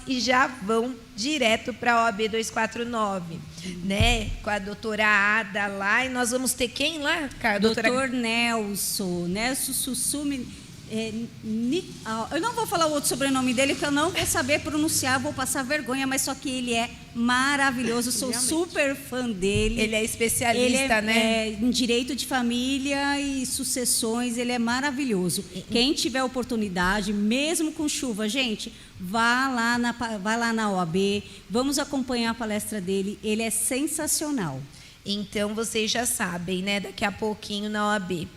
e já vão direto para a OAB 249, né? Com a doutora Ada lá. E nós vamos ter quem lá, cara? Doutor Nelson Sussumi. Eu não vou falar o outro sobrenome dele, que eu não vou saber pronunciar, vou passar vergonha, mas só que ele é maravilhoso, sou super fã dele. Ele é especialista, né? Em direito de família e sucessões, ele é maravilhoso. Quem tiver oportunidade, mesmo com chuva, gente, vá lá na OAB, vamos acompanhar a palestra dele, ele é sensacional. Então, vocês já sabem, né? Daqui a pouquinho na OAB.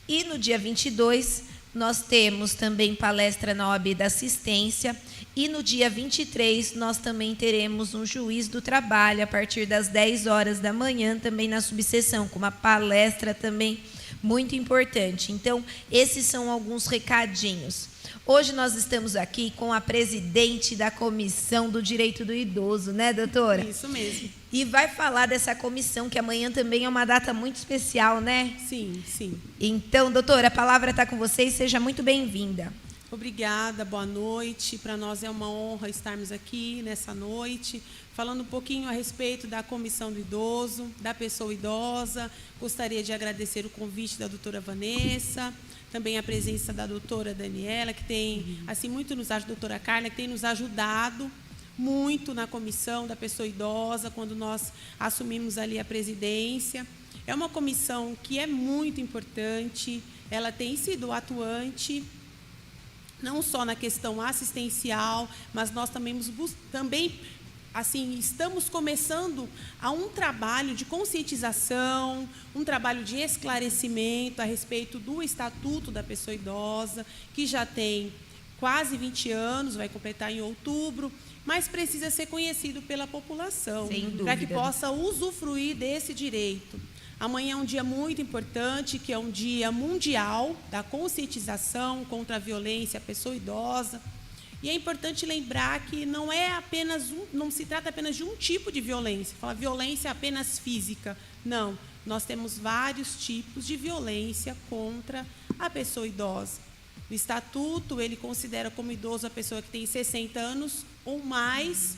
E no dia 22... nós temos também palestra na OAB da assistência e no dia 23 nós também teremos um juiz do trabalho a partir das 10 horas da manhã, também na subseção, com uma palestra também muito importante. Então, esses são alguns recadinhos. Hoje nós estamos aqui com a presidente da Comissão do Direito do Idoso, né, doutora? Isso mesmo. E vai falar dessa comissão, que amanhã também é uma data muito especial, né? Sim, sim. Então, doutora, a palavra está com vocês, seja muito bem-vinda. Obrigada, boa noite. Para nós é uma honra estarmos aqui nessa noite, falando um pouquinho a respeito da Comissão do Idoso, da pessoa idosa. Gostaria de agradecer o convite da doutora Vanessa, também a presença da doutora Daniela, que tem, assim, muito nos ajudado, doutora Carla, que tem nos ajudado muito na comissão da pessoa idosa, quando nós assumimos ali a presidência. É uma comissão que é muito importante, ela tem sido atuante, não só na questão assistencial, mas nós também assim, estamos começando a um trabalho de conscientização, um trabalho de esclarecimento a respeito do Estatuto da Pessoa Idosa, que já tem quase 20 anos, vai completar em outubro, mas precisa ser conhecido pela população, para que possa usufruir desse direito. Amanhã é um dia muito importante, que é um dia mundial da conscientização contra a violência à pessoa idosa. E é importante lembrar que não se trata apenas de um tipo de violência, fala violência apenas física. Não, nós temos vários tipos de violência contra a pessoa idosa. O Estatuto, ele considera como idoso a pessoa que tem 60 anos ou mais.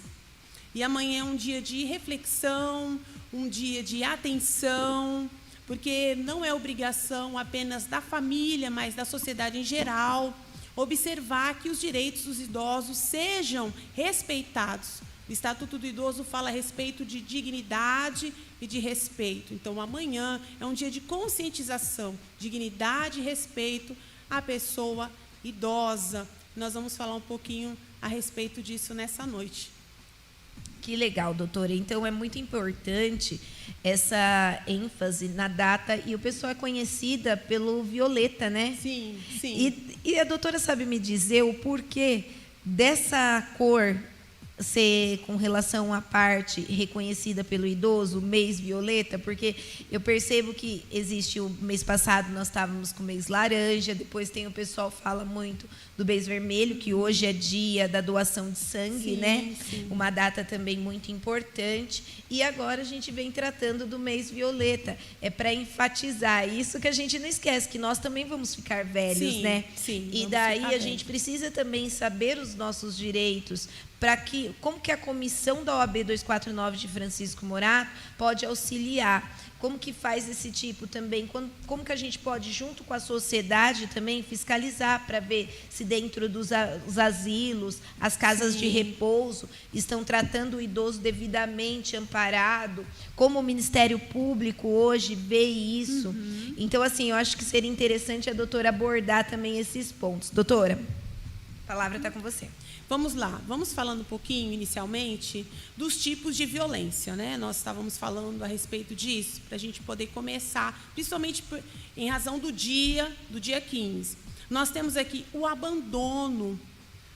E amanhã é um dia de reflexão, um dia de atenção, porque não é obrigação apenas da família, mas da sociedade em geral, observar que os direitos dos idosos sejam respeitados. O Estatuto do Idoso fala a respeito de dignidade e de respeito. Então, amanhã é um dia de conscientização, dignidade e respeito à pessoa idosa. Nós vamos falar um pouquinho a respeito disso nessa noite. Que legal, doutora. Então, é muito importante essa ênfase na data. E o pessoal é conhecida pelo violeta, né? Sim, sim. E a doutora sabe me dizer o porquê dessa cor ser, com relação à parte reconhecida pelo idoso, o mês violeta? Porque eu percebo que existe o mês passado, nós estávamos com o mês laranja, depois tem o pessoal fala muito do mês vermelho, que hoje é dia da doação de sangue, né? Sim. Uma data também muito importante. E agora a gente vem tratando do mês violeta. É para enfatizar isso, que a gente não esquece, que nós também vamos ficar velhos, né? Sim, e daí a gente precisa também saber os nossos direitos, para que, como que a comissão da OAB 249 de Francisco Morato pode auxiliar, como que faz esse tipo também, como que a gente pode, junto com a sociedade, também fiscalizar para ver se dentro dos os asilos, as casas de repouso, estão tratando o idoso devidamente amparado, como o Ministério Público hoje vê isso. Então, assim, eu acho que seria interessante a doutora abordar também esses pontos. Doutora, a palavra está com você. Vamos lá, vamos falando um pouquinho, inicialmente, dos tipos de violência, né? Nós estávamos falando a respeito disso, para a gente poder começar, principalmente em razão do dia 15. Nós temos aqui o abandono.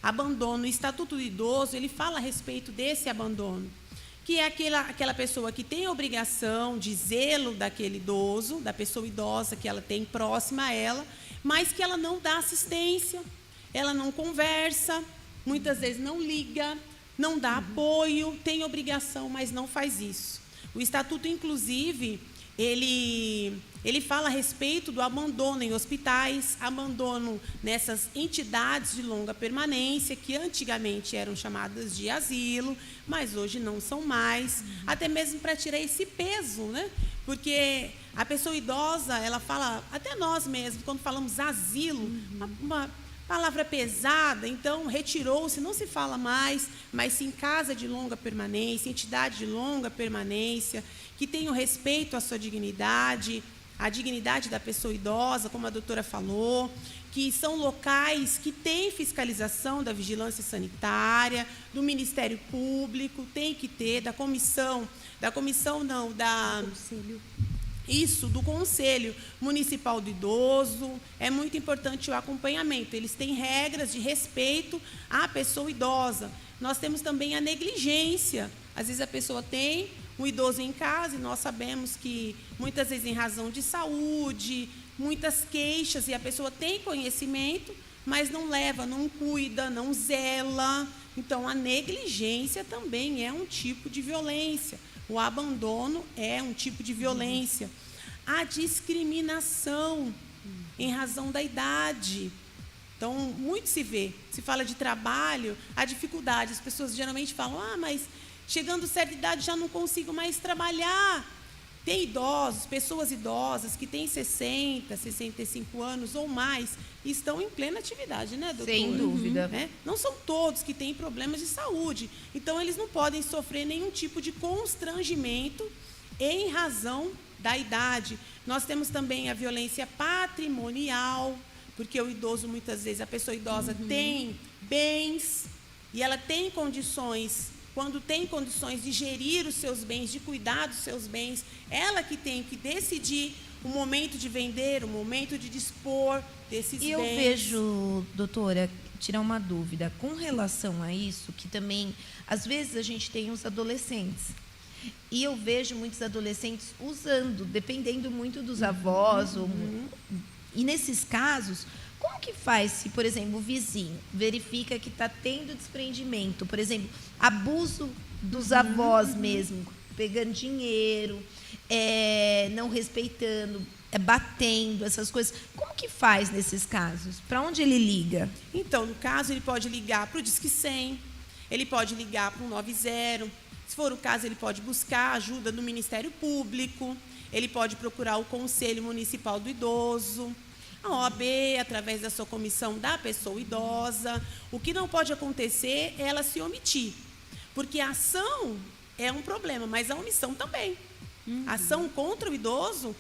O Estatuto do Idoso, ele fala a respeito desse abandono, que é aquela pessoa que tem a obrigação de zelo daquele idoso, da pessoa idosa que ela tem próxima a ela, mas que ela não dá assistência, ela não conversa, muitas vezes não liga, não dá apoio, tem obrigação, mas não faz isso. O Estatuto, inclusive, ele fala a respeito do abandono em hospitais, abandono nessas entidades de longa permanência, que antigamente eram chamadas de asilo, mas hoje não são mais, até mesmo para tirar esse peso, né? Porque a pessoa idosa, ela fala, até nós mesmos, quando falamos asilo, uma palavra pesada, então retirou-se, não se fala mais, mas sim casa de longa permanência, entidade de longa permanência, que tenham respeito à sua dignidade, à dignidade da pessoa idosa, como a doutora falou, que são locais que têm fiscalização da vigilância sanitária, do Ministério Público, tem que ter, do Conselho Municipal do Idoso. É muito importante o acompanhamento. Eles têm regras de respeito à pessoa idosa. Nós temos também a negligência. Às vezes a pessoa tem um idoso em casa e nós sabemos que, muitas vezes, em razão de saúde, muitas queixas, e a pessoa tem conhecimento, mas não leva, não cuida, não zela. Então, a negligência também é um tipo de violência. O abandono é um tipo de violência. A discriminação em razão da idade. Então, muito se vê. Se fala de trabalho, a dificuldade. As pessoas geralmente falam, mas chegando a certa idade já não consigo mais trabalhar. Tem idosos, pessoas idosas que têm 60, 65 anos ou mais e estão em plena atividade, né, doutora? Sem dúvida. Não são todos que têm problemas de saúde. Então, eles não podem sofrer nenhum tipo de constrangimento em razão da idade. Nós temos também a violência patrimonial, porque o idoso, muitas vezes, a pessoa idosa tem bens e ela tem condições. Quando tem condições de gerir os seus bens, de cuidar dos seus bens, ela que tem que decidir o momento de vender, o momento de dispor desses bens. E eu vejo, doutora, tirar uma dúvida, com relação a isso, que também, às vezes, a gente tem os adolescentes. E eu vejo muitos adolescentes usando, dependendo muito dos avós. E nesses casos, como que faz se, por exemplo, o vizinho verifica que está tendo desprendimento, por exemplo, abuso dos avós mesmo, pegando dinheiro, não respeitando, batendo, essas coisas. Como que faz nesses casos? Para onde ele liga? Então, no caso, ele pode ligar para o Disque 100, ele pode ligar para o 90. Se for o caso, ele pode buscar ajuda no Ministério Público, ele pode procurar o Conselho Municipal do Idoso, a OAB, através da sua comissão da pessoa idosa. O que não pode acontecer é ela se omitir, porque a ação é um problema, mas a omissão também. A ação contra o idoso,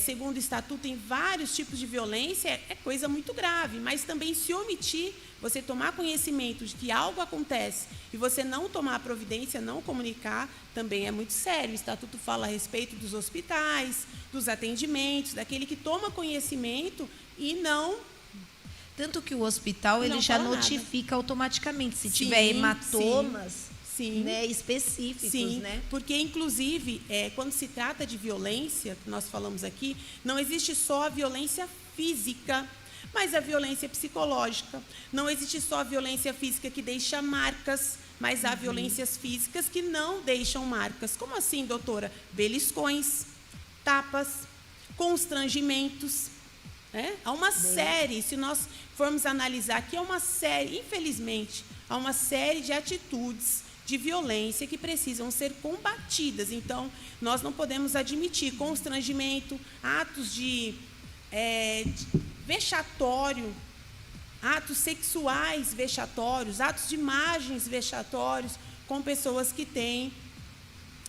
segundo o Estatuto, tem vários tipos de violência, é coisa muito grave, mas também se omitir, você tomar conhecimento de que algo acontece e você não tomar providência, não comunicar, também é muito sério. O Estatuto fala a respeito dos hospitais, dos atendimentos, daquele que toma conhecimento e não... Tanto que o hospital ele já notifica automaticamente, se tiver hematomas específicos. Sim, né? Porque, inclusive, quando se trata de violência, que nós falamos aqui, não existe só a violência física, mas a violência psicológica. Não existe só a violência física que deixa marcas, mas há violências físicas que não deixam marcas. Como assim, doutora? Beliscões, tapas, constrangimentos. Há uma série, se nós formos analisar aqui, infelizmente, há uma série de atitudes de violência que precisam ser combatidas. Então, nós não podemos admitir constrangimento, atos de vexatório, atos sexuais vexatórios, atos de imagens vexatórios com pessoas que têm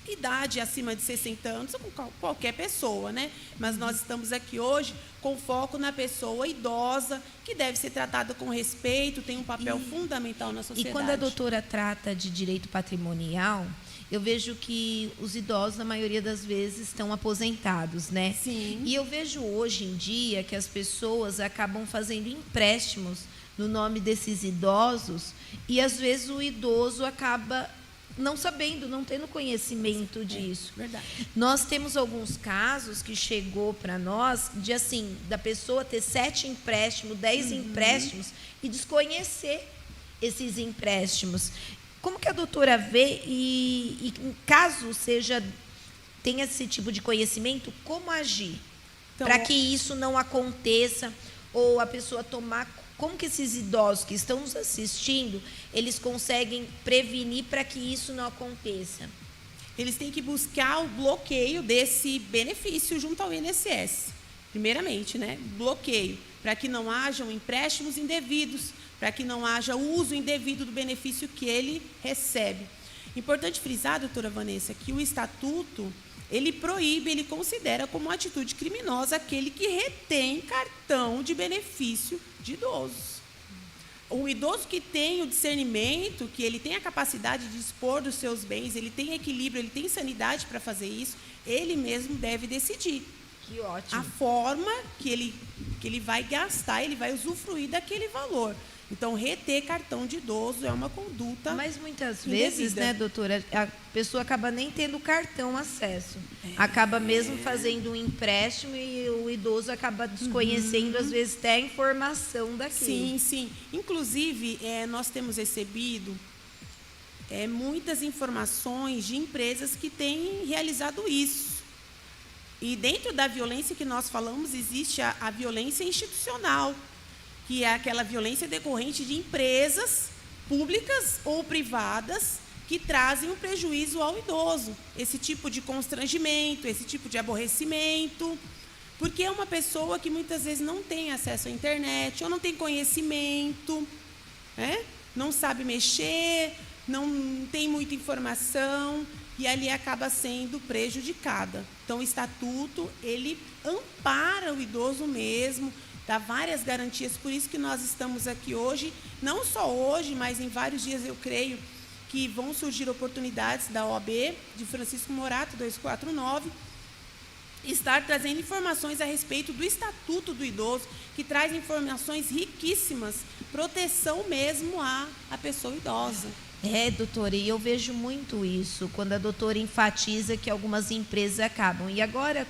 idade acima de 60 anos, ou com qualquer pessoa, né? Mas nós estamos aqui hoje com foco na pessoa idosa, que deve ser tratada com respeito, tem um papel fundamental na sociedade. E quando a doutora trata de direito patrimonial, eu vejo que os idosos, na maioria das vezes, estão aposentados, né? Sim. E eu vejo hoje em dia que as pessoas acabam fazendo empréstimos no nome desses idosos e, às vezes, o idoso acaba não sabendo, não tendo conhecimento disso. Verdade. Nós temos alguns casos que chegou para nós de assim, da pessoa ter 7 empréstimos, 10 empréstimos e desconhecer esses empréstimos. Como que a doutora vê e caso seja tem esse tipo de conhecimento, como agir? Então, Para que isso não aconteça, ou a pessoa tomar... Como que esses idosos que estão nos assistindo, eles conseguem prevenir para que isso não aconteça? Eles têm que buscar o bloqueio desse benefício junto ao INSS. Primeiramente, né? Bloqueio, para que não hajam empréstimos indevidos, para que não haja uso indevido do benefício que ele recebe. Importante frisar, doutora Vanessa, que o estatuto, ele proíbe, ele considera como uma atitude criminosa aquele que retém cartão de benefício de idosos. O idoso que tem o discernimento, que ele tem a capacidade de dispor dos seus bens, ele tem equilíbrio, ele tem sanidade para fazer isso, ele mesmo deve decidir Que ótimo. a forma que ele vai gastar, ele vai usufruir daquele valor. Então, reter cartão de idoso é uma conduta Mas muitas indevida. vezes, né, doutora, a pessoa acaba nem tendo cartão acesso. Acaba mesmo fazendo um empréstimo e o idoso acaba desconhecendo, às vezes, até a informação daquilo. Sim, sim. Inclusive, nós temos recebido muitas informações de empresas que têm realizado isso. E dentro da violência que nós falamos, existe a violência institucional, que é aquela violência decorrente de empresas públicas ou privadas que trazem um prejuízo ao idoso. Esse tipo de constrangimento, esse tipo de aborrecimento, porque é uma pessoa que muitas vezes não tem acesso à internet, ou não tem conhecimento, né? Não sabe mexer, não tem muita informação, e ali acaba sendo prejudicada. Então, o estatuto, ele ampara o idoso mesmo, dá várias garantias, por isso que nós estamos aqui hoje, não só hoje, mas em vários dias eu creio que vão surgir oportunidades da OAB, de Francisco Morato 249, estar trazendo informações a respeito do Estatuto do Idoso, que traz informações riquíssimas, proteção mesmo à pessoa idosa. Doutora, e eu vejo muito isso, quando a doutora enfatiza que algumas empresas acabam. E agora,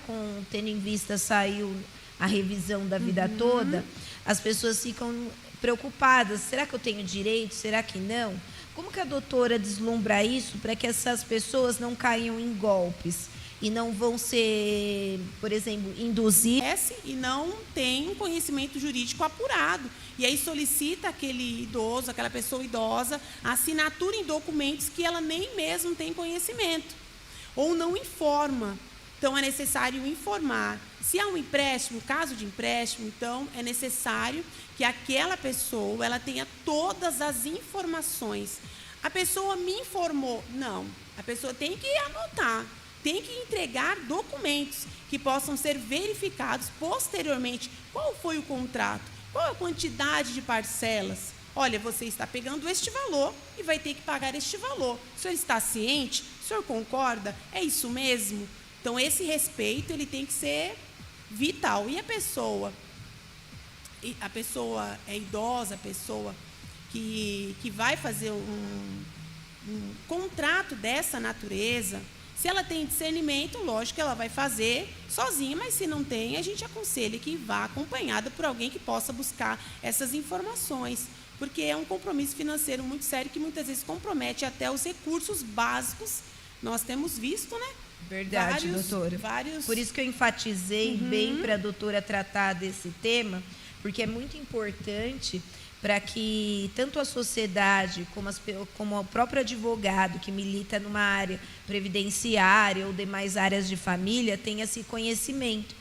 tendo em vista, saiu a revisão da vida toda, as pessoas ficam preocupadas. Será que eu tenho direito? Será que não? Como que a doutora deslumbra isso para que essas pessoas não caiam em golpes e não vão ser, por exemplo, induzidas? E não tem um conhecimento jurídico apurado. E aí solicita aquele idoso, aquela pessoa idosa, a assinatura em documentos que ela nem mesmo tem conhecimento. Ou não informa. Então, é necessário informar. Se há um empréstimo, caso de empréstimo, então, é necessário que aquela pessoa ela tenha todas as informações. A pessoa me informou. Não, a pessoa tem que anotar, tem que entregar documentos que possam ser verificados posteriormente. Qual foi o contrato? Qual a quantidade de parcelas? Olha, você está pegando este valor e vai ter que pagar este valor. O senhor está ciente? O senhor concorda? É isso mesmo? Então, esse respeito ele tem que ser vital. E a pessoa é idosa, a pessoa que vai fazer um contrato dessa natureza, se ela tem discernimento, lógico que ela vai fazer sozinha, mas se não tem, a gente aconselha que vá acompanhada por alguém que possa buscar essas informações, porque é um compromisso financeiro muito sério que muitas vezes compromete até os recursos básicos. Nós temos visto, né? Verdade, doutora. Por isso que eu enfatizei bem para a doutora tratar desse tema, porque é muito importante para que tanto a sociedade como o próprio advogado que milita numa área previdenciária ou demais áreas de família tenha esse conhecimento.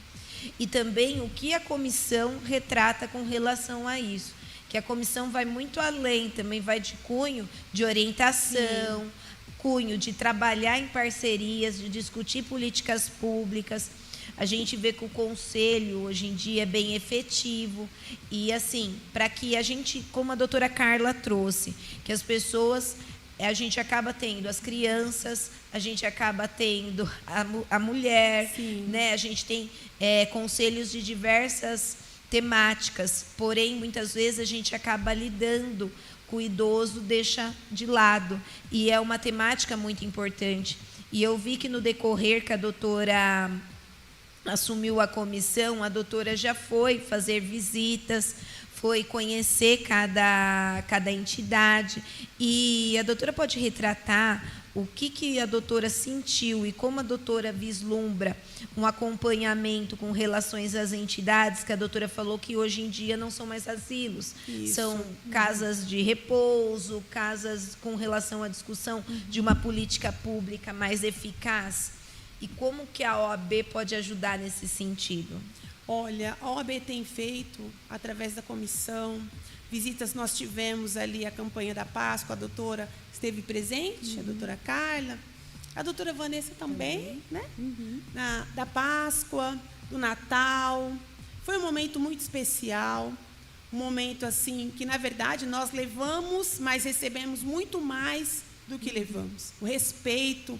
E também o que a comissão retrata com relação a isso, que a comissão vai muito além, também vai de cunho de orientação, cunho de trabalhar em parcerias, de discutir políticas públicas. A gente vê que o conselho, hoje em dia, é bem efetivo. E, assim, para que a gente, como a doutora Carla trouxe, que as pessoas, a gente acaba tendo as crianças, a gente acaba tendo a mulher, né? A gente tem conselhos de diversas temáticas, porém, muitas vezes, a gente acaba lidando com o idoso, deixa de lado. E é uma temática muito importante. E eu vi que no decorrer que a doutora assumiu a comissão, a doutora já foi fazer visitas, foi conhecer cada entidade. E a doutora pode retratar o que a doutora sentiu e como a doutora vislumbra um acompanhamento com relações às entidades, que a doutora falou que hoje em dia não são mais asilos, Isso. são casas de repouso, casas com relação à discussão de uma política pública mais eficaz. E como que a OAB pode ajudar nesse sentido? Olha, a OAB tem feito, através da comissão, visitas. Nós tivemos ali a campanha da Páscoa, a doutora esteve presente, a doutora Carla, a doutora Vanessa também, né? Da Páscoa, do Natal. Foi um momento muito especial, um momento assim que, na verdade, nós levamos, mas recebemos muito mais do que levamos. O respeito,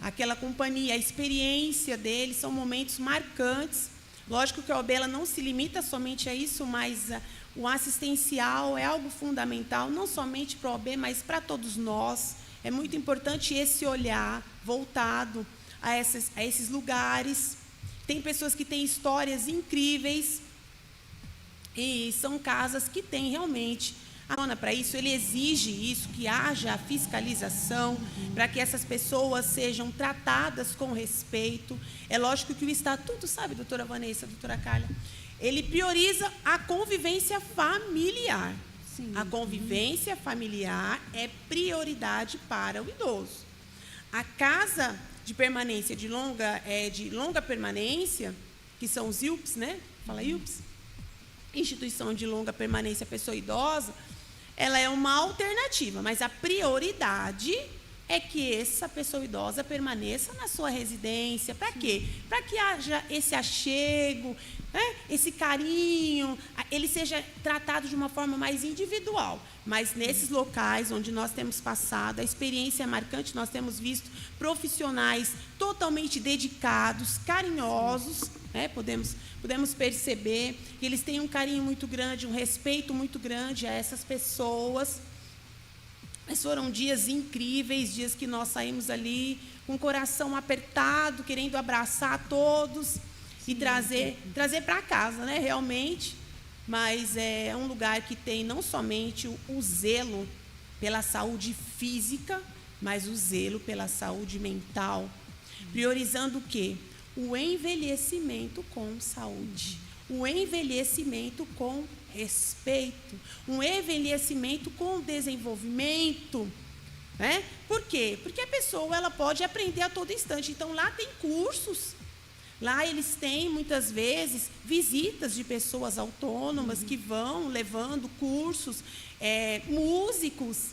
aquela companhia, a experiência deles, são momentos marcantes. Lógico que a OAB ela não se limita somente a isso, mas o assistencial é algo fundamental, não somente para a OAB, mas para todos nós. É muito importante esse olhar voltado a esses lugares. Tem pessoas que têm histórias incríveis e são casas que têm realmente a dona para isso. Ele exige isso, que haja fiscalização, para que essas pessoas sejam tratadas com respeito. É lógico que o Estatuto, sabe, doutora Vanessa, doutora Carla, ele prioriza a convivência familiar. Sim. A convivência familiar é prioridade para o idoso. A casa de permanência de longa permanência, que são os IUPs, né? Fala IUPs? Instituição de longa permanência pessoa idosa, ela é uma alternativa, mas a prioridade é que essa pessoa idosa permaneça na sua residência. Para quê? Para que haja esse achego, né? Esse carinho, ele seja tratado de uma forma mais individual. Mas nesses locais onde nós temos passado, a experiência é marcante, nós temos visto profissionais totalmente dedicados, carinhosos, né? Podemos perceber que eles têm um carinho muito grande, um respeito muito grande a essas pessoas. Mas foram dias incríveis, dias que nós saímos ali com o coração apertado, querendo abraçar todos e trazer para casa, né? Realmente. Mas é um lugar que tem não somente o zelo pela saúde física, mas o zelo pela saúde mental, priorizando o quê? O envelhecimento com saúde, o envelhecimento com respeito, um envelhecimento com desenvolvimento, né? Por quê? Porque a pessoa ela pode aprender a todo instante. Então, lá tem cursos, lá eles têm, muitas vezes, visitas de pessoas autônomas que vão levando cursos, músicos.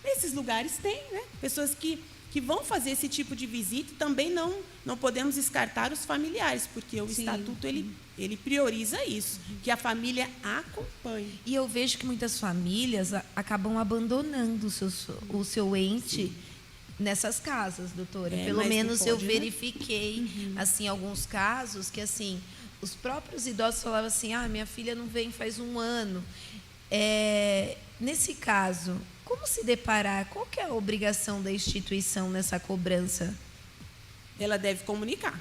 Nesses lugares tem, né? Pessoas que vão fazer esse tipo de visita. Também não podemos descartar os familiares, porque o Estatuto ele prioriza isso, que a família acompanhe. E eu vejo que muitas famílias acabam abandonando o seu ente nessas casas, doutora. Pelo menos eu verifiquei assim, alguns casos que assim, os próprios idosos falavam assim, minha filha não vem faz 1 ano. Nesse caso, como se deparar? Qual que é a obrigação da instituição nessa cobrança? Ela deve comunicar.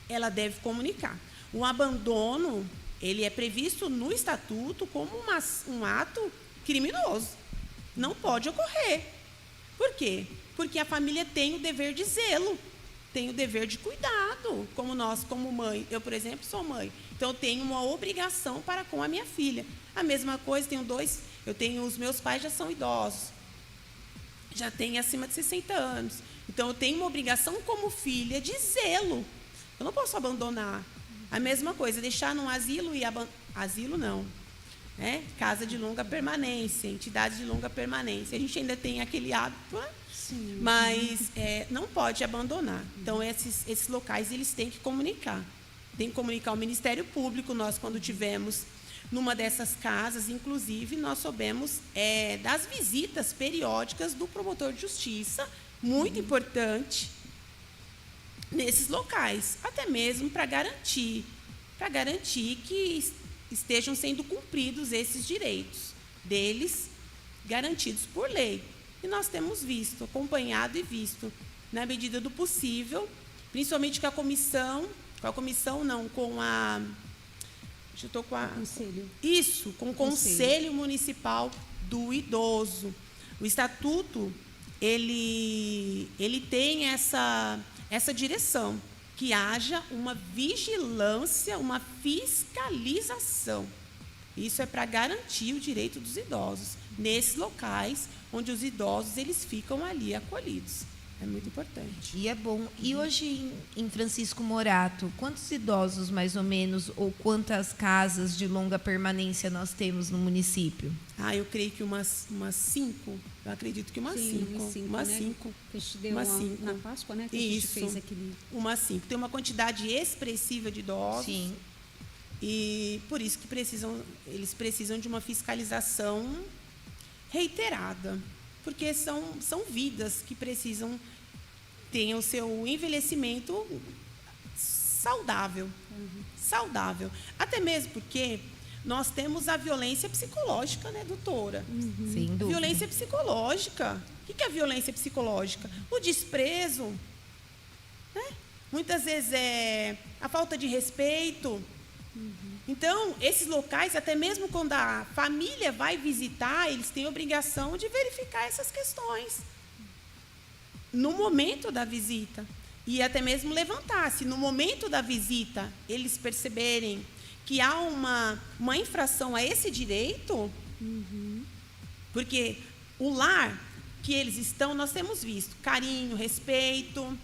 Ela deve comunicar. O abandono, ele é previsto no Estatuto como um ato criminoso. Não pode ocorrer. Por quê? Porque a família tem o dever de zelo, tem o dever de cuidado, como nós, como mãe. Eu, por exemplo, sou mãe, então eu tenho uma obrigação para com a minha filha. A mesma coisa, os meus pais já são idosos, já têm acima de 60 anos. Então, eu tenho uma obrigação como filha de zelo. Eu não posso abandonar. A mesma coisa, deixar num asilo e asilo não, né? Casa de longa permanência, entidade de longa permanência. A gente ainda tem aquele hábito, né? Sim. Mas não pode abandonar. Então, esses locais eles têm que comunicar. Tem que comunicar ao Ministério Público. Nós, quando tivemos numa dessas casas, inclusive, nós soubemos das visitas periódicas do promotor de justiça, muito importante, nesses locais, até mesmo para garantir que estejam sendo cumpridos esses direitos deles, garantidos por lei. E nós temos visto, acompanhado e visto, na medida do possível, principalmente com a eu tô com a... Conselho. Isso, com o Conselho Municipal do Idoso. O Estatuto, ele tem essa direção, que haja uma vigilância, uma fiscalização. Isso é para garantir o direito dos idosos, nesses locais onde os idosos eles ficam ali acolhidos. É muito importante. E é bom. E hoje, em Francisco Morato, quantos idosos, mais ou menos, ou quantas casas de longa permanência nós temos no município? Eu creio que umas 5. Eu acredito que umas 5. Umas 5. Que a gente deu Umas 5. na Páscoa, né? Que a gente fez aquele... Umas 5. Tem uma quantidade expressiva de idosos. Sim. E por isso que eles precisam de uma fiscalização reiterada. Porque são vidas que precisam ter o seu envelhecimento saudável. Saudável. Até mesmo porque nós temos a violência psicológica, né, doutora? Sem dúvida. Violência psicológica. O que é violência psicológica? O desprezo. Né? Muitas vezes é a falta de respeito. Então, esses locais, até mesmo quando a família vai visitar, eles têm a obrigação de verificar essas questões no momento da visita. E até mesmo levantar. Se no momento da visita eles perceberem que há uma infração a esse direito, porque o lar que eles estão, nós temos visto carinho, respeito,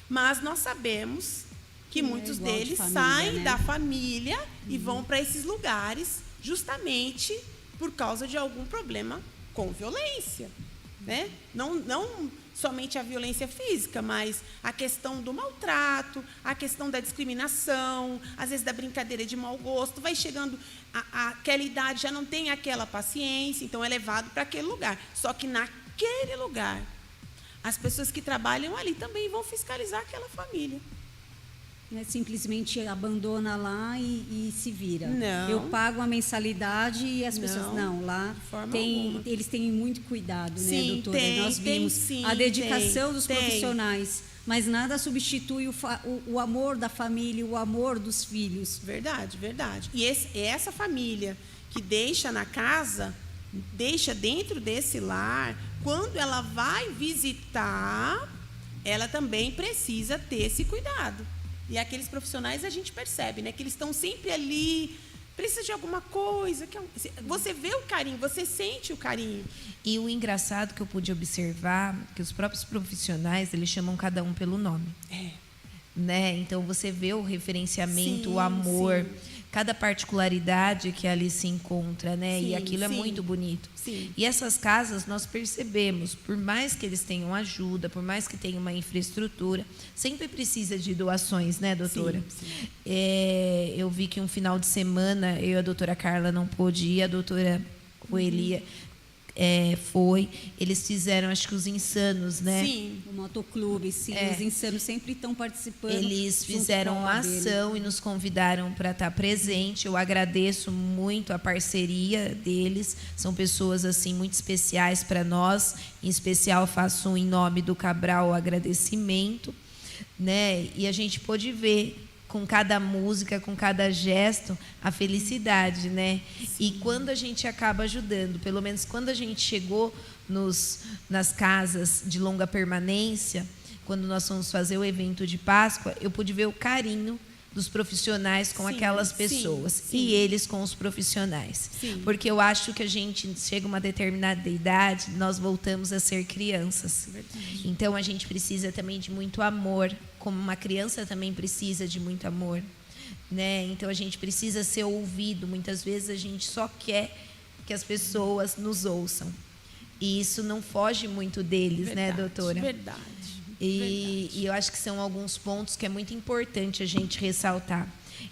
mas nós sabemos que muitos deles saem da família e vão para esses lugares justamente por causa de algum problema com violência. Né? Não somente a violência física, mas a questão do maltrato, a questão da discriminação, às vezes da brincadeira de mau gosto. Vai chegando aquela idade, já não tem aquela paciência, então é levado para aquele lugar. Só que naquele lugar, as pessoas que trabalham ali também vão fiscalizar aquela família. Não é simplesmente abandona lá e se vira. Não. Eu pago a mensalidade e as pessoas... Não, lá eles têm muito cuidado, né, doutora? Nós vimos a dedicação dos profissionais, mas nada substitui o amor da família, o amor dos filhos. Verdade, verdade. E essa família que deixa na casa, deixa dentro desse lar, quando ela vai visitar, ela também precisa ter esse cuidado. E aqueles profissionais a gente percebe, né, que eles estão sempre ali, precisa de alguma coisa. Você vê o carinho, você sente o carinho. E o engraçado que eu pude observar, que os próprios profissionais, eles chamam cada um pelo nome. Né? Então, você vê o referenciamento, o amor, cada particularidade que ali se encontra, né? E aquilo é muito bonito. Sim. E essas casas, nós percebemos, por mais que eles tenham ajuda, por mais que tenham uma infraestrutura, sempre precisa de doações, né, doutora? Sim. Eu vi que um final de semana, eu e a doutora Carla não pôde ir, a doutora Coelia foi. Eles fizeram, acho que os Insanos, né? Sim, o motoclube, sim. Os Insanos sempre estão participando. Eles fizeram uma ação e nos convidaram para estar presente. Eu agradeço muito a parceria deles. São pessoas assim muito especiais para nós. Em especial, faço em nome do Cabral o agradecimento, né? E a gente pôde ver com cada música, com cada gesto, a felicidade, né? E quando a gente acaba ajudando, pelo menos quando a gente chegou nas casas de longa permanência, quando nós fomos fazer o evento de Páscoa, eu pude ver o carinho dos profissionais com aquelas pessoas e eles com os profissionais. Porque eu acho que a gente chega a uma determinada idade, nós voltamos a ser crianças. Verdade. Então, a gente precisa também de muito amor, como uma criança também precisa de muito amor, né? Então, a gente precisa ser ouvido. Muitas vezes, a gente só quer que as pessoas nos ouçam. E isso não foge muito deles, né, doutora? Verdade. E eu acho que são alguns pontos que é muito importante a gente ressaltar.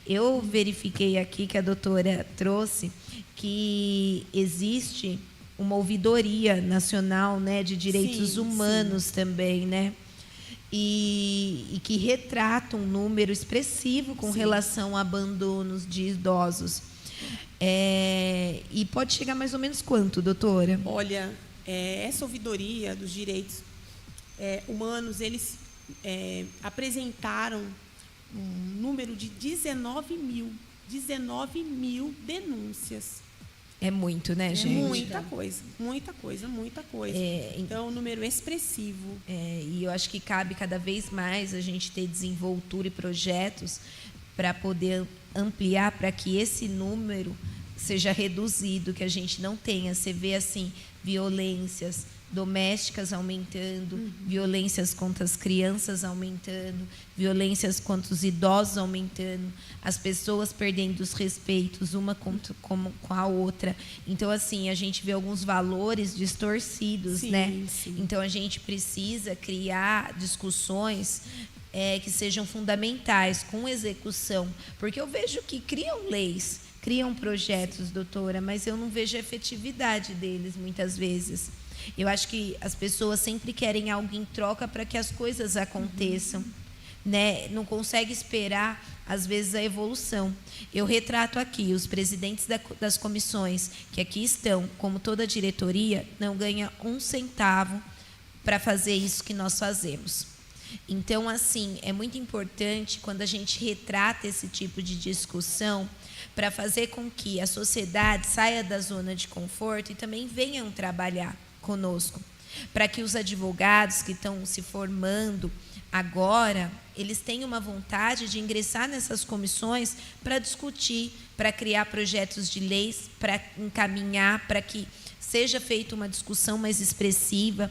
Eu verifiquei aqui que a doutora trouxe que existe uma ouvidoria nacional, né, de direitos humanos também, né? E que retrata um número expressivo com relação a abandonos de idosos. E pode chegar mais ou menos quanto, doutora? Olha, essa ouvidoria dos direitos humanos, eles apresentaram um número de 19 mil 19 mil denúncias. É muito, né, gente? Muita coisa, muita coisa, muita coisa. Então, um número expressivo. E eu acho que cabe cada vez mais a gente ter desenvoltura e projetos para poder ampliar, para que esse número seja reduzido, que a gente não tenha. Você vê, assim, violências domésticas aumentando, violências contra as crianças aumentando, violências contra os idosos aumentando, as pessoas perdendo os respeitos uma com a outra. Então, assim, a gente vê alguns valores distorcidos, Sim, né? sim. Então, a gente precisa criar discussões que sejam fundamentais, com execução, porque eu vejo que criam leis, criam projetos, doutora, mas eu não vejo a efetividade deles muitas vezes. Eu acho que as pessoas sempre querem algo em troca para que as coisas aconteçam, né? Não consegue esperar, às vezes, a evolução. Eu retrato aqui os presidentes das comissões que aqui estão, como toda a diretoria, não ganha 1 centavo para fazer isso que nós fazemos. Então, assim, é muito importante quando a gente retrata esse tipo de discussão para fazer com que a sociedade saia da zona de conforto e também venham trabalhar conosco, para que os advogados que estão se formando agora, eles tenham uma vontade de ingressar nessas comissões para discutir, para criar projetos de leis, para encaminhar, para que seja feita uma discussão mais expressiva,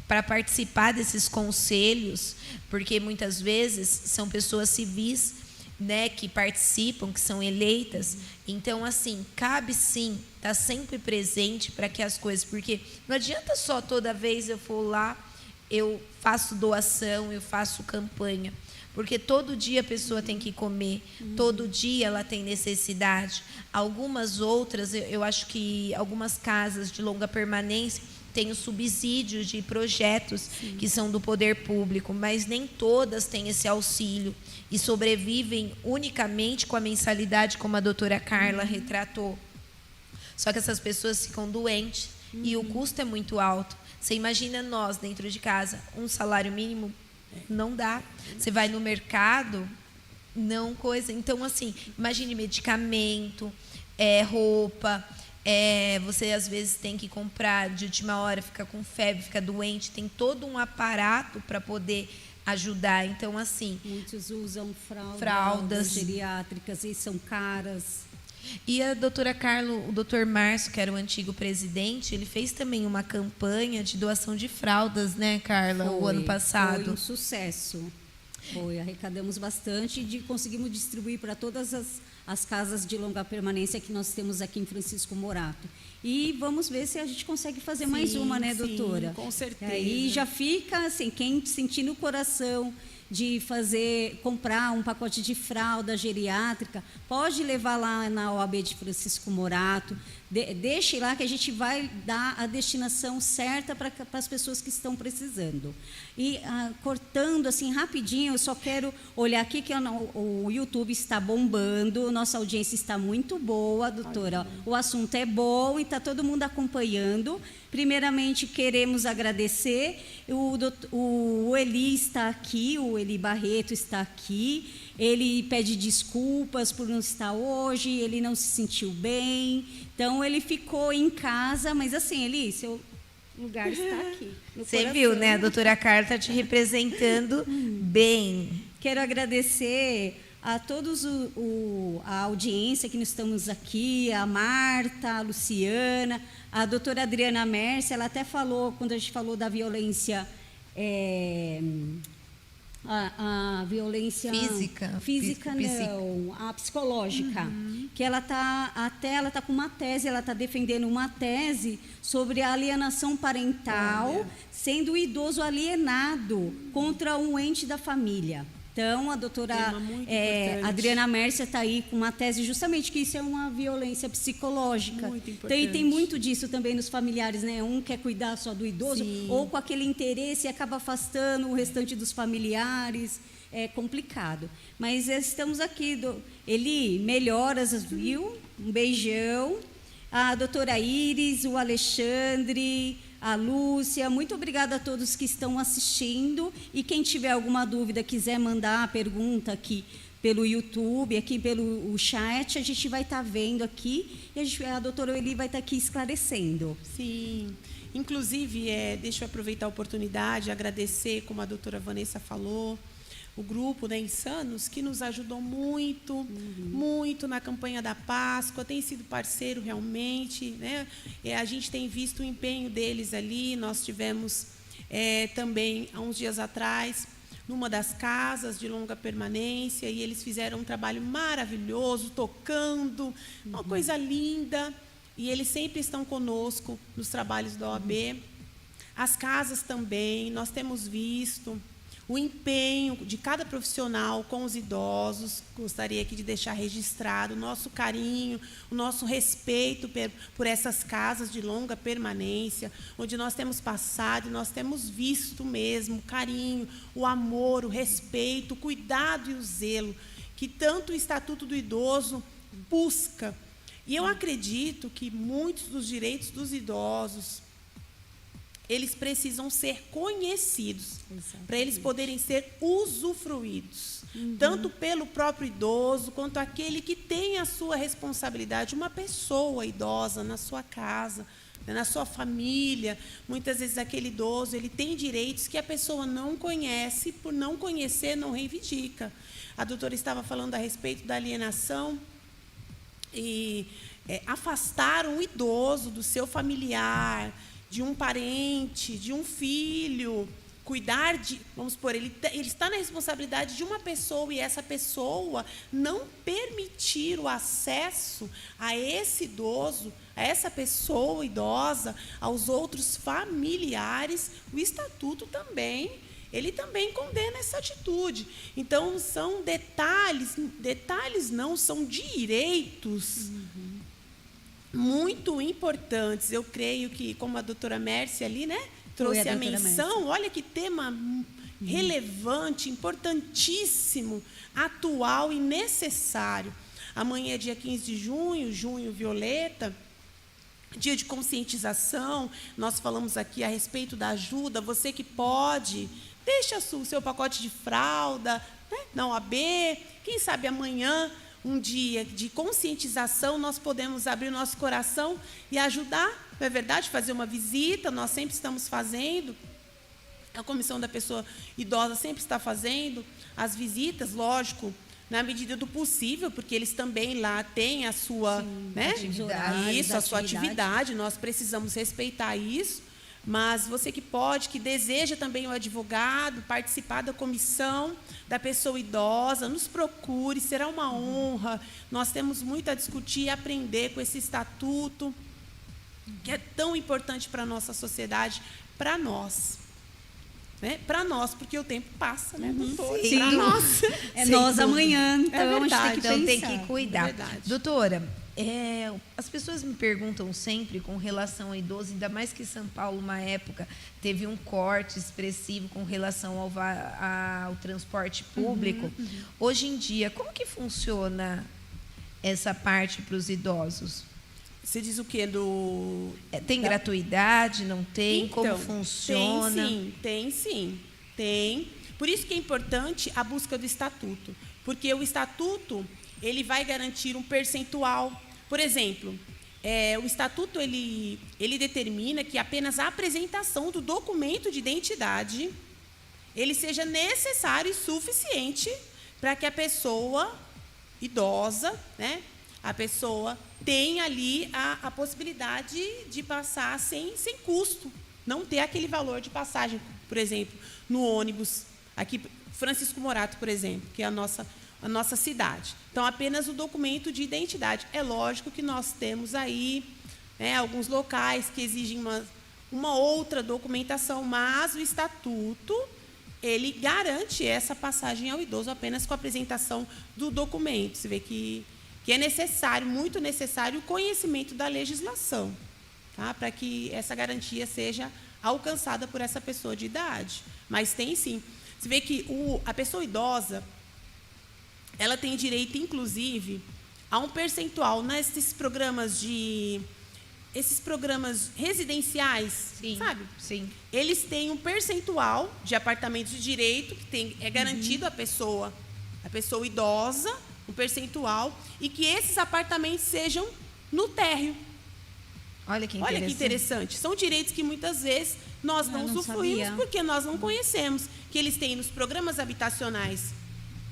para participar desses conselhos, porque muitas vezes são pessoas civis, né, que participam, que são eleitas. Então, assim, cabe sim estar sempre presente para que as coisas... Porque não adianta só toda vez eu for lá, eu faço doação, eu faço campanha. Porque todo dia a pessoa tem que comer, todo dia ela tem necessidade. Algumas outras, eu acho que algumas casas de longa permanência têm o subsídio de projetos que são do poder público, mas nem todas têm esse auxílio e sobrevivem unicamente com a mensalidade, como a doutora Carla retratou. Só que essas pessoas ficam doentes e o custo é muito alto. Você imagina nós, dentro de casa, um salário mínimo não dá. Você vai no mercado, não coisa. Então, assim, imagine medicamento, roupa... você às vezes tem que comprar de última hora, fica com febre, fica doente, tem todo um aparato para poder ajudar. Então, assim... Muitos usam fraldas geriátricas e são caras. E a doutora Carla, o doutor Márcio, que era o antigo presidente, ele fez também uma campanha de doação de fraldas, né, Carla, o ano passado. Foi um sucesso. Arrecadamos bastante e conseguimos distribuir para todas as casas de longa permanência que nós temos aqui em Francisco Morato. E vamos ver se a gente consegue fazer mais uma, né, doutora? Sim, com certeza. Aí já fica, assim, quem sentir no coração de comprar um pacote de fralda geriátrica, pode levar lá na OAB de Francisco Morato, deixe lá que a gente vai dar a destinação certa para as pessoas que estão precisando. E cortando assim rapidinho, eu só quero olhar aqui que o YouTube está bombando, nossa audiência está muito boa, doutora. O assunto é bom e está todo mundo acompanhando. Primeiramente, queremos agradecer. O Eli está aqui, o Eli Barreto está aqui. Ele pede desculpas por não estar hoje, ele não se sentiu bem. Então, ele ficou em casa, mas assim, Eli, seu lugar está aqui. Você viu, né? A doutora Carla está te representando bem. Quero agradecer a todos a audiência que nós estamos aqui, a Marta, a Luciana, a doutora Adriana Mercia, ela até falou, quando a gente falou da violência, a violência física não, a psicológica, que ela está com uma tese, ela está defendendo uma tese sobre a alienação parental, sendo o idoso alienado contra um ente da família. Então, a doutora Adriana Mercia está aí com uma tese justamente que isso é uma violência psicológica. Muito importante. Tem muito disso também nos familiares, né? Um quer cuidar só do idoso, Sim. ou com aquele interesse acaba afastando o restante dos familiares. É complicado. Mas estamos aqui. Eli, melhoras, viu? Um beijão. A doutora Iris, o Alexandre, a Lúcia, muito obrigada a todos que estão assistindo. E quem tiver alguma dúvida, quiser mandar a pergunta aqui pelo YouTube, aqui pelo chat, a gente vai estar vendo aqui e a doutora Eli vai estar aqui esclarecendo. Sim. Inclusive, deixa eu aproveitar a oportunidade, agradecer, como a doutora Vanessa falou, o grupo da Insanos, que nos ajudou muito, muito na campanha da Páscoa, tem sido parceiro realmente, né? A gente tem visto o empenho deles ali. Nós tivemos também, há uns dias atrás, numa das casas de longa permanência, e eles fizeram um trabalho maravilhoso, tocando, uma coisa linda, e eles sempre estão conosco nos trabalhos da OAB. As casas também, nós temos visto o empenho de cada profissional com os idosos. Gostaria aqui de deixar registrado o nosso carinho, o nosso respeito por essas casas de longa permanência, onde nós temos passado e nós temos visto mesmo o carinho, o amor, o respeito, o cuidado e o zelo que tanto o Estatuto do Idoso busca. E eu acredito que muitos dos direitos dos idosos, eles precisam ser conhecidos, para eles poderem ser usufruídos, tanto pelo próprio idoso, quanto aquele que tem a sua responsabilidade, uma pessoa idosa na sua casa, na sua família. Muitas vezes aquele idoso, ele tem direitos que a pessoa não conhece, por não conhecer, não reivindica. A doutora estava falando a respeito da alienação, e afastar um idoso do seu familiar, de um parente, de um filho, cuidar de, vamos supor, ele está na responsabilidade de uma pessoa, e essa pessoa não permitir o acesso a esse idoso, a essa pessoa idosa, aos outros familiares, o Estatuto também, ele também condena essa atitude. Então, são detalhes não, são direitos muito importantes. Eu creio que, como a doutora Mércia ali, né, trouxe a menção, olha que tema relevante, importantíssimo, atual e necessário. Amanhã é dia 15 de junho, junho violeta, dia de conscientização. Nós falamos aqui a respeito da ajuda. Você que pode, deixa o seu pacote de fralda, né, na OAB. Quem sabe amanhã, um dia de conscientização, nós podemos abrir o nosso coração e ajudar, não é verdade? Fazer uma visita, nós sempre estamos fazendo. A Comissão da Pessoa Idosa sempre está fazendo as visitas, lógico, na medida do possível, porque eles também lá têm a sua, né? Isso, a sua atividade, nós precisamos respeitar isso. Mas você que pode, que deseja também o advogado, participar da comissão da pessoa idosa, nos procure, será uma honra. Nós temos muito a discutir e aprender com esse estatuto, que é tão importante para a nossa sociedade, para nós. Né? Para nós, porque o tempo passa, né? Para nós. É nós amanhã, então a gente tem que tem que cuidar. É doutora, as pessoas me perguntam sempre com relação ao idoso, ainda mais que São Paulo, uma época, teve um corte expressivo com relação ao transporte público. Hoje em dia, como que funciona essa parte para os idosos? Você diz o quê? Tem gratuidade, não tem? Então, como funciona? Tem sim. Por isso que é importante a busca do estatuto, porque o estatuto ele vai garantir um percentual. Por exemplo, o estatuto ele determina que apenas a apresentação do documento de identidade ele seja necessário e suficiente para que a pessoa idosa, né, a pessoa tenha ali a possibilidade de passar sem custo, não ter aquele valor de passagem. Por exemplo, no ônibus, aqui Francisco Morato, por exemplo, que é a nossa cidade. Então, apenas o documento de identidade. É lógico que nós temos aí, né, alguns locais que exigem uma outra documentação, mas o estatuto ele garante essa passagem ao idoso apenas com a apresentação do documento. Você vê que é necessário, muito necessário, o conhecimento da legislação, tá? Para que essa garantia seja alcançada por essa pessoa de idade. Mas tem sim. Você vê que a pessoa idosa, ela tem direito, inclusive, a um percentual nesses programas residenciais, sim, sabe? Sim. Eles têm um percentual de apartamentos de direito que é garantido à pessoa a pessoa idosa, um percentual, e que esses apartamentos sejam no térreo. Olha que Olha que interessante. São direitos que muitas vezes nós não usufruímos porque nós não conhecemos. Que eles têm nos programas habitacionais,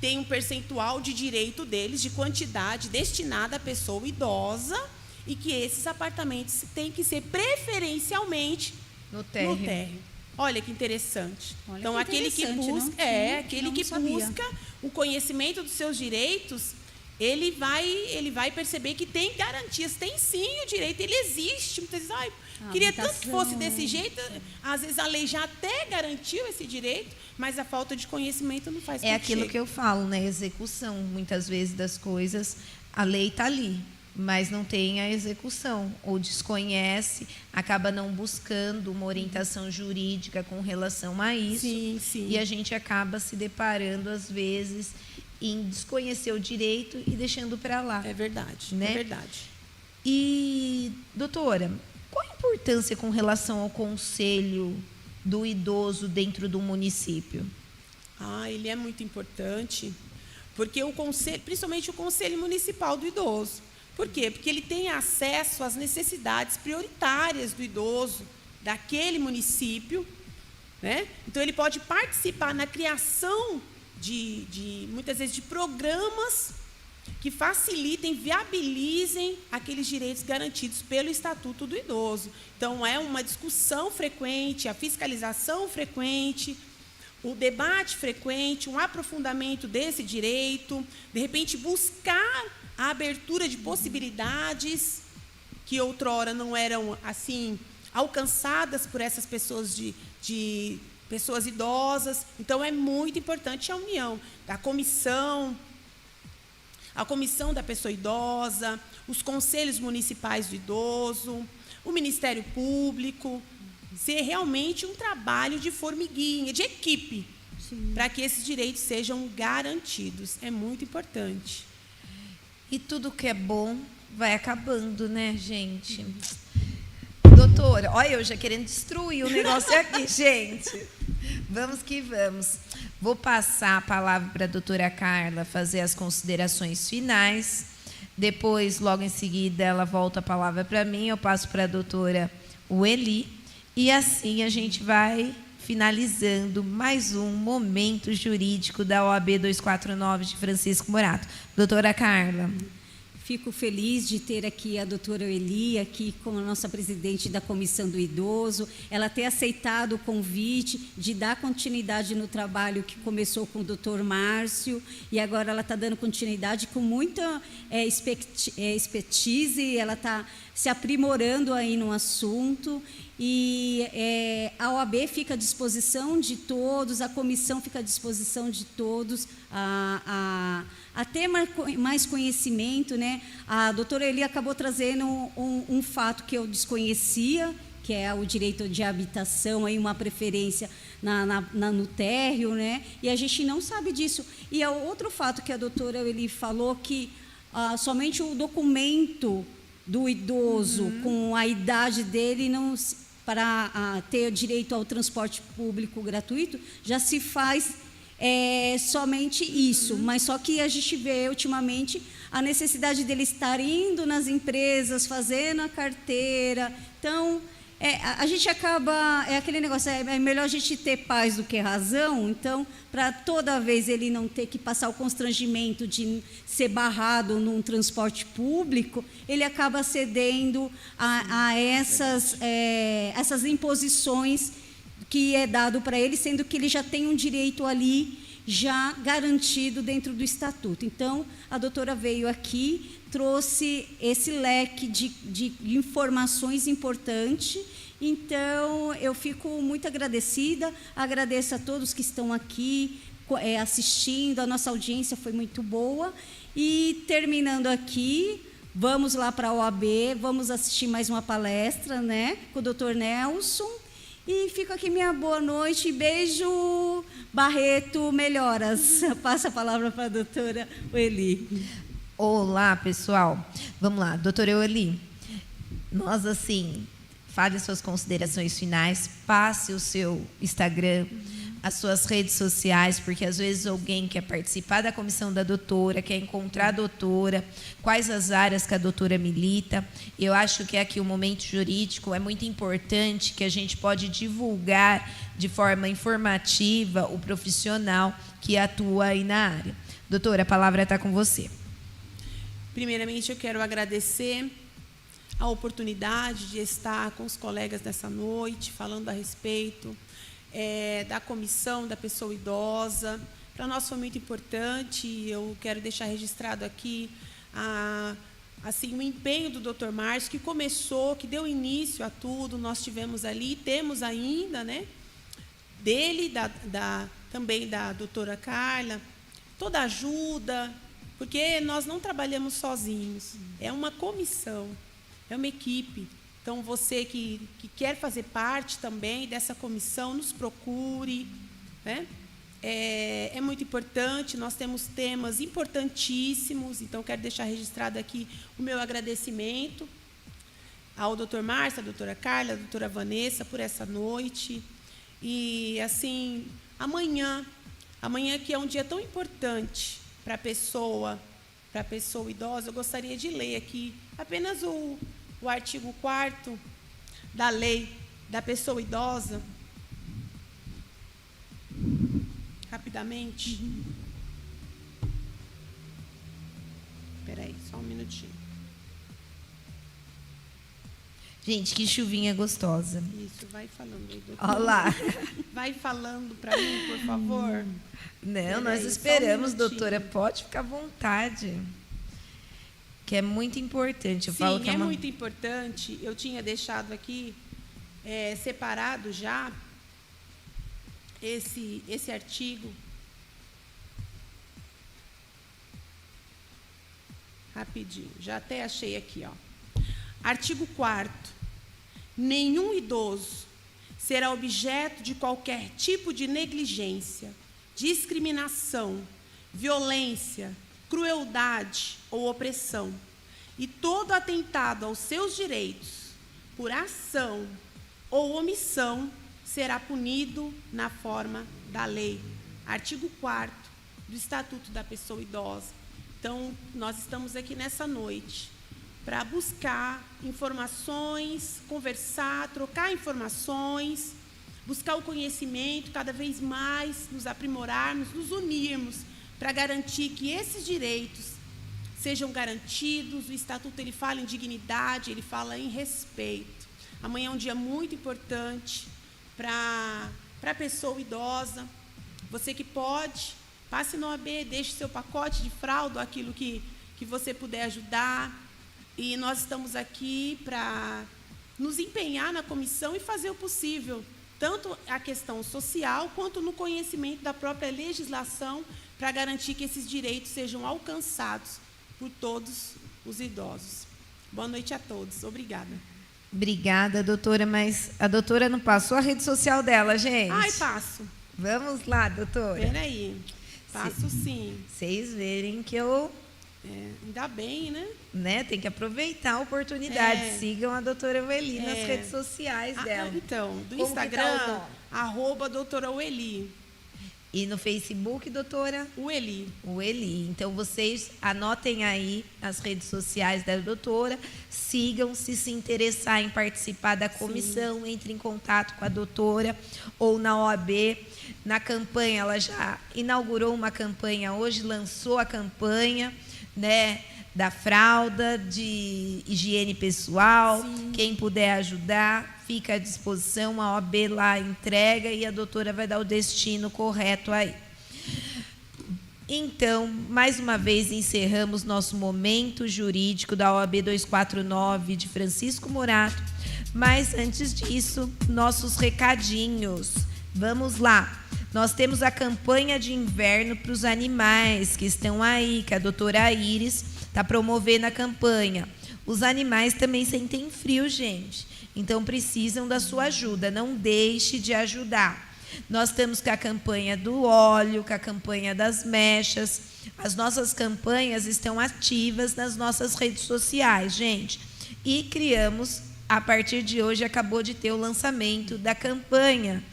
tem um percentual de direito deles, de quantidade destinada à pessoa idosa, e que esses apartamentos têm que ser preferencialmente no térreo. Olha que interessante. Olha então, que aquele que busca, aquele que busca o conhecimento dos seus direitos, ele vai perceber que tem garantias, tem sim o direito, ele existe. Muitas vezes, queria tanto que fosse desse jeito, às vezes a lei já até garantiu esse direito, mas a falta de conhecimento não faz com que aquilo chegue. que eu falo, né? Execução, muitas vezes, das coisas, a lei está ali, mas não tem a execução, ou desconhece, acaba não buscando uma orientação jurídica com relação a isso, e a gente acaba se deparando, às vezes, em desconhecer o direito e deixando para lá. É verdade, né? É verdade. E, doutora, qual a importância com relação ao conselho do idoso dentro do município? Ele é muito importante, porque o conselho, principalmente o Conselho Municipal do Idoso. Por quê? Porque ele tem acesso às necessidades prioritárias do idoso daquele município, né? Então, ele pode participar na criação muitas vezes, de programas que facilitem, viabilizem aqueles direitos garantidos pelo Estatuto do Idoso. Então, é uma discussão frequente, a fiscalização frequente, o debate frequente, um aprofundamento desse direito, de repente, buscar a abertura de possibilidades que outrora não eram assim alcançadas por essas pessoas de pessoas idosas. Então, é muito importante a união da comissão da pessoa idosa, os conselhos municipais do idoso, o Ministério Público, ser realmente um trabalho de formiguinha, de equipe, para que esses direitos sejam garantidos. É muito importante. E tudo que é bom vai acabando, né, gente? Doutora, olha, eu já querendo destruir o negócio aqui, gente. Vamos que vamos. Vou passar a palavra para a doutora Carla fazer as considerações finais. Depois, logo em seguida, ela volta a palavra para mim. Eu passo para a doutora Ueli. E assim a gente vai finalizando mais um momento jurídico da OAB 249 de Francisco Morato. Doutora Carla. Fico feliz de ter aqui a doutora Eli, aqui como nossa presidente da Comissão do Idoso, ela ter aceitado o convite de dar continuidade no trabalho que começou com o doutor Márcio, e agora ela está dando continuidade com muita expertise, ela está se aprimorando aí no assunto, e a OAB fica à disposição de todos, a comissão fica à disposição de todos, a ter mais conhecimento, né? A doutora Eli acabou trazendo um fato que eu desconhecia, que é o direito de habitação, aí uma preferência no térreo, né? E a gente não sabe disso. E é outro fato que a doutora Eli falou, que somente o documento do idoso com a idade dele não para ter direito ao transporte público gratuito já se faz somente isso, mas só que a gente vê ultimamente a necessidade dele estar indo nas empresas, fazendo a carteira. Então, a gente acaba, aquele negócio, é melhor a gente ter paz do que razão. Então, para toda vez ele não ter que passar o constrangimento de ser barrado num transporte público, ele acaba cedendo a essas imposições que é dado para ele, sendo que ele já tem um direito ali já garantido dentro do Estatuto. Então, a doutora veio aqui, trouxe esse leque de informações importantes. Então, eu fico muito agradecida, agradeço a todos que estão aqui assistindo, a nossa audiência foi muito boa. E, terminando aqui, vamos lá para a OAB, vamos assistir mais uma palestra, né, com o doutor Nelson. E fico aqui minha boa noite, beijo, Barreto, melhoras. Passa a palavra para a doutora Eli. Olá, pessoal. Vamos lá, doutora Eli. Nós, assim, fale suas considerações finais, passe o seu Instagram, as suas redes sociais, porque às vezes alguém quer participar da comissão da doutora, quer encontrar a doutora, quais as áreas que a doutora milita. Eu acho que aqui o momento jurídico é muito importante, que a gente pode divulgar de forma informativa o profissional que atua aí na área. Doutora, a palavra está com você. Primeiramente, eu quero agradecer a oportunidade de estar com os colegas nessa noite, falando a respeito da comissão da pessoa idosa. Para nós foi muito importante, eu quero deixar registrado aqui assim, o empenho do Dr. Márcio, que começou, que deu início a tudo. Nós tivemos ali, temos ainda, né, dele, também da doutora Carla, toda a ajuda, porque nós não trabalhamos sozinhos, é uma comissão, é uma equipe. Então, você que quer fazer parte também dessa comissão, nos procure, né? É muito importante, nós temos temas importantíssimos, então, quero deixar registrado aqui o meu agradecimento ao Dr. Márcio, à doutora Carla, à doutora Vanessa, por essa noite. E, assim, amanhã que é um dia tão importante para a pessoa idosa, eu gostaria de ler aqui apenas o artigo 4º da lei da pessoa idosa, rapidamente. Espera aí, só um minutinho. Gente, que chuvinha gostosa. Isso, vai falando aí, doutor. Olha lá. Vai falando para mim, por favor. Não, nós esperamos, doutora. Pode ficar à vontade. Que é muito importante. Eu falo que é muito importante. Eu tinha deixado aqui separado já esse artigo. Rapidinho, já até achei aqui, ó. Artigo 4º. Nenhum idoso será objeto de qualquer tipo de negligência, discriminação, violência, crueldade ou opressão, e todo atentado aos seus direitos, por ação ou omissão, será punido na forma da lei. Artigo 4º do Estatuto da Pessoa Idosa. Então, nós estamos aqui nessa noite para buscar informações, conversar, trocar informações, buscar o conhecimento, cada vez mais nos aprimorarmos, nos unirmos, para garantir que esses direitos sejam garantidos. O Estatuto ele fala em dignidade, ele fala em respeito. Amanhã é um dia muito importante para a pessoa idosa. Você que pode, passe no OAB, deixe seu pacote de fralda, aquilo que você puder ajudar. E nós estamos aqui para nos empenhar na comissão e fazer o possível, tanto a questão social, quanto no conhecimento da própria legislação, para garantir que esses direitos sejam alcançados por todos os idosos. Boa noite a todos. Obrigada. Obrigada, doutora, mas a doutora não passou a rede social dela, gente? Ai, passo. Vamos lá, doutora. Espera aí. Passo sim. Vocês verem que eu... ainda bem, né? Tem que aproveitar a oportunidade. Sigam a doutora Ueli nas redes sociais dela. Então, do Como Instagram, @doutora Ueli. E no Facebook, doutora? Ueli. Ueli. Então, vocês anotem aí as redes sociais da doutora, sigam, se interessar em participar da comissão, entre em contato com a doutora ou na OAB. Na campanha, ela já inaugurou uma campanha hoje, lançou a campanha, né, da fralda, de higiene pessoal. Sim. Quem puder ajudar, fica à disposição, a OAB lá entrega e a doutora vai dar o destino correto aí. Então, mais uma vez, encerramos nosso momento jurídico da OAB 249 de Francisco Morato, mas antes disso, nossos recadinhos. Vamos lá. Nós temos a campanha de inverno para os animais que estão aí, que a doutora Iris está promovendo a campanha. Os animais também sentem frio, gente. Então, precisam da sua ajuda. Não deixe de ajudar. Nós estamos com a campanha do óleo, com a campanha das mechas. As nossas campanhas estão ativas nas nossas redes sociais, gente. E criamos, a partir de hoje, acabou de ter o lançamento da campanha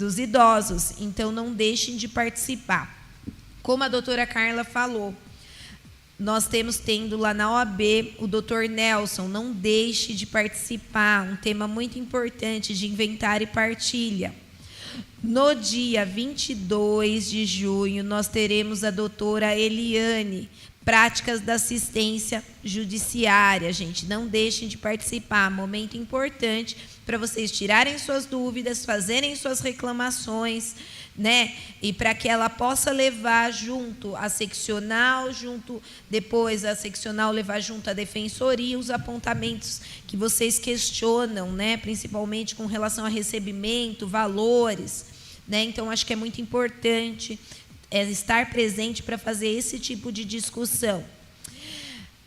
dos idosos. Então, não deixem de participar. Como a doutora Carla falou, nós tendo lá na OAB o doutor Nelson, não deixe de participar, um tema muito importante de inventário e partilha. No dia 22 de junho, nós teremos a doutora Eliane, práticas da assistência judiciária, gente. Não deixem de participar, momento importante para vocês tirarem suas dúvidas, fazerem suas reclamações, né? E para que ela possa levar junto a seccional, depois a seccional levar junto a defensoria os apontamentos que vocês questionam, né? Principalmente com relação a recebimento, valores, né? Então, acho que é muito importante estar presente para fazer esse tipo de discussão.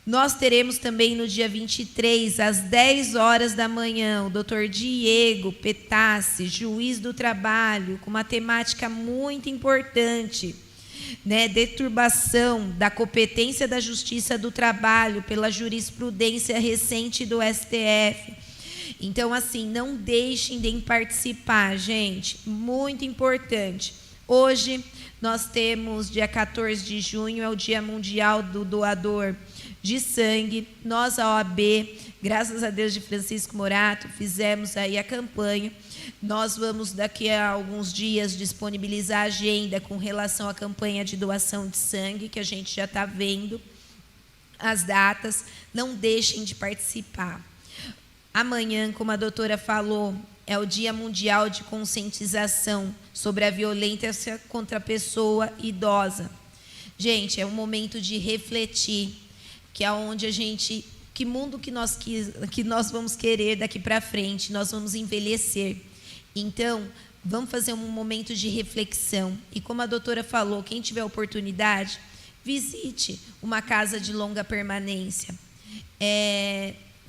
Nós teremos também no dia 23, às 10 horas da manhã, o doutor Diego Petassi, juiz do trabalho, com uma temática muito importante, né? Deturbação da competência da Justiça do Trabalho pela jurisprudência recente do STF. Então, assim, não deixem de participar, gente, muito importante. Hoje, nós temos, dia 14 de junho, é o Dia Mundial do Doador de Sangue. Nós, a OAB, graças a Deus de Francisco Morato, fizemos aí a campanha. Nós vamos, daqui a alguns dias, disponibilizar a agenda com relação à campanha de doação de sangue, que a gente já está vendo as datas. Não deixem de participar. Amanhã, como a doutora falou, é o Dia Mundial de Conscientização sobre a Violência contra a Pessoa Idosa. Gente, é um momento de refletir, que é onde que mundo que nós vamos querer daqui para frente, nós vamos envelhecer. Então, vamos fazer um momento de reflexão. E como a doutora falou, quem tiver oportunidade, visite uma casa de longa permanência.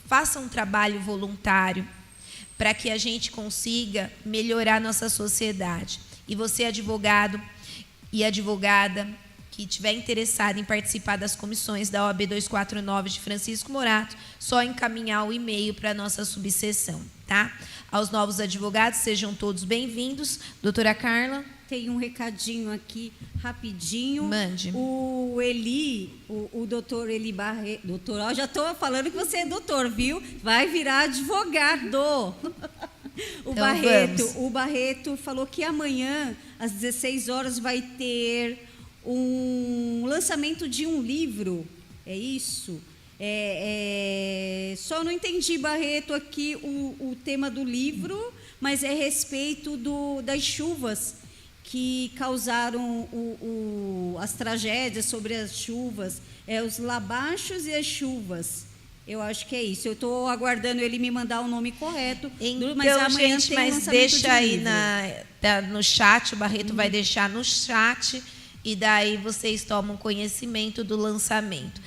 Faça um trabalho voluntário, para que a gente consiga melhorar nossa sociedade. E você, advogado e advogada, que estiver interessado em participar das comissões da OAB 249 de Francisco Morato, só encaminhar o e-mail para a nossa subseção, tá? Aos novos advogados, sejam todos bem-vindos. Doutora Carla? Tem um recadinho aqui, rapidinho. Mande. O Eli, o doutor Eli Barreto... Doutor, ó, já estou falando que você é doutor, viu? Vai virar advogado. O Barreto falou que amanhã, às 16 horas, vai ter um lançamento de um livro. É isso? Só não entendi, Barreto, aqui o tema do livro, mas é a respeito das chuvas que causaram as tragédias sobre as chuvas, os labachos e as chuvas. Eu acho que é isso. Eu estou aguardando ele me mandar o nome correto. Então, mas amanhã gente, tem mas deixa aí no chat, o Barreto vai deixar no chat, e daí vocês tomam conhecimento do lançamento.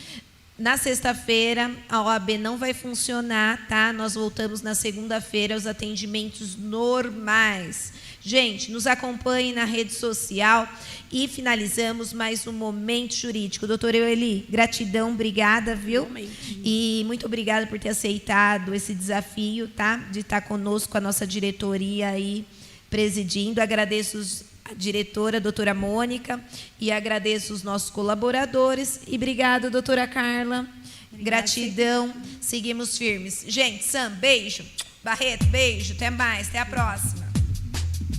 Na sexta-feira, a OAB não vai funcionar, tá? Nós voltamos na segunda-feira aos atendimentos normais. Gente, nos acompanhe na rede social e finalizamos mais um Momento Jurídico. Doutora Eli, gratidão, obrigada, viu? Realmente. E muito obrigada por ter aceitado esse desafio, tá? De estar conosco, a nossa diretoria aí presidindo. Agradeço a diretora, a doutora Mônica, e agradeço os nossos colaboradores. E obrigada, doutora Carla. Obrigada, gratidão. Seguimos firmes. Gente, Sam, beijo. Barreto, beijo. Até mais. Até a próxima.